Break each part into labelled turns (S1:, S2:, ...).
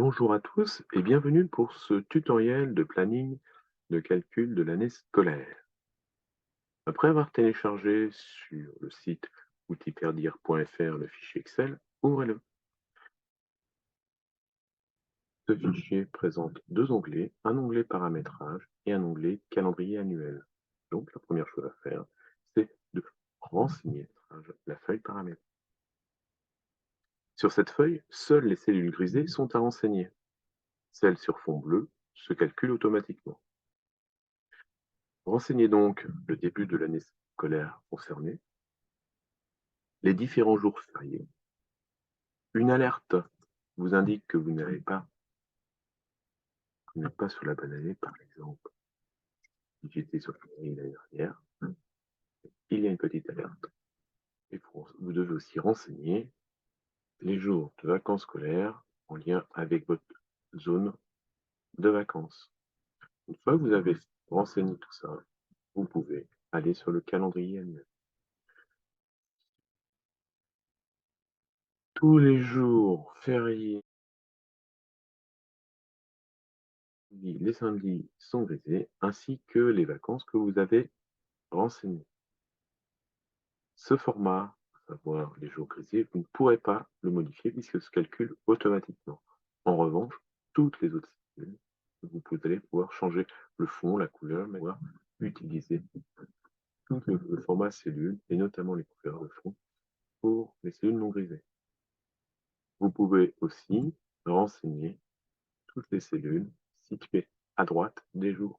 S1: Bonjour à tous et bienvenue pour ce tutoriel de planning de calcul de l'année scolaire. Après avoir téléchargé sur le site outilleperdir.fr le fichier Excel, ouvrez-le. Ce fichier présente deux onglets, un onglet paramétrage et un onglet calendrier annuel. Donc la première chose à faire, c'est de renseigner la feuille paramètres. Sur cette feuille, seules les cellules grisées sont à renseigner. Celles sur fond bleu se calculent automatiquement. Renseignez donc le début de l'année scolaire concernée, les différents jours fériés. Une alerte vous indique que vous n'êtes pas sur la bonne année, par exemple. Si j'étais sur février l'année dernière, il y a une petite alerte. Et vous devez aussi renseigner les jours de vacances scolaires en lien avec votre zone de vacances. Une fois que vous avez renseigné tout ça, vous pouvez aller sur le calendrier annuel. Tous les jours fériés, les samedis sont grisés, ainsi que les vacances que vous avez renseignées. Ce format, à savoir les jours grisés, vous ne pourrez pas le modifier puisque se calcule automatiquement. En revanche, toutes les autres cellules, vous allez pouvoir changer le fond, la couleur, mais pouvoir utiliser tout le format cellule et notamment les couleurs de fond pour les cellules non grisées. Vous pouvez aussi renseigner toutes les cellules situées à droite des jours.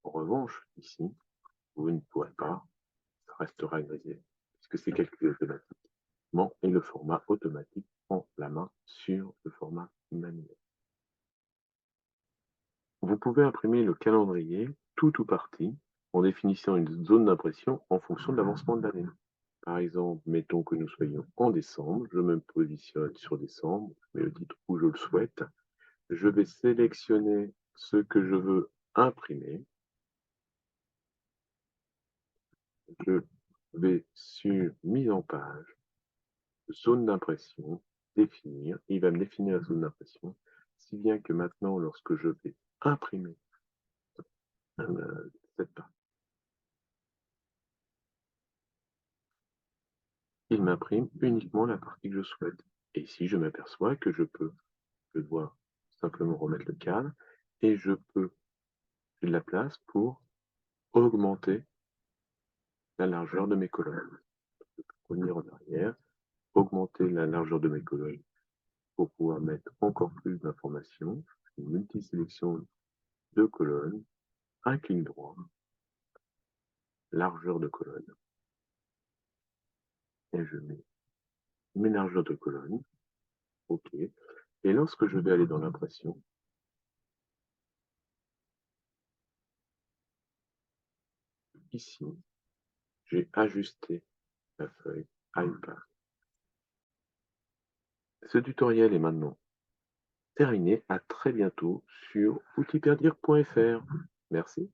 S1: En revanche, ici, vous ne pourrez pas, ça restera grisé, puisque c'est calculé automatiquement et le format automatique prend la main sur le format manuel. Vous pouvez imprimer le calendrier tout ou partie en définissant une zone d'impression en fonction de l'avancement de l'année. Par exemple, mettons que nous soyons en décembre, je me positionne sur décembre, je mets le titre où je le souhaite, je vais sélectionner ce que je veux imprimer, je vais sur mise en page, zone d'impression, définir, il va me définir la zone d'impression, si bien que maintenant, lorsque je vais imprimer cette partie, il m'imprime uniquement la partie que je souhaite. Et ici, je m'aperçois que je dois simplement remettre le cadre et je peux, j'ai de la place pour augmenter la largeur de mes colonnes. Je peux revenir en arrière, augmenter la largeur de mes colonnes pour pouvoir mettre encore plus d'informations. Une multisélection de colonnes, un clic droit, largeur de colonne. Et je mets mes largeurs de colonne. OK. Et lorsque je vais aller dans l'impression, ici, j'ai ajusté la feuille à une page. Ce tutoriel est maintenant terminé. À très bientôt sur outilleperdir.fr. Merci.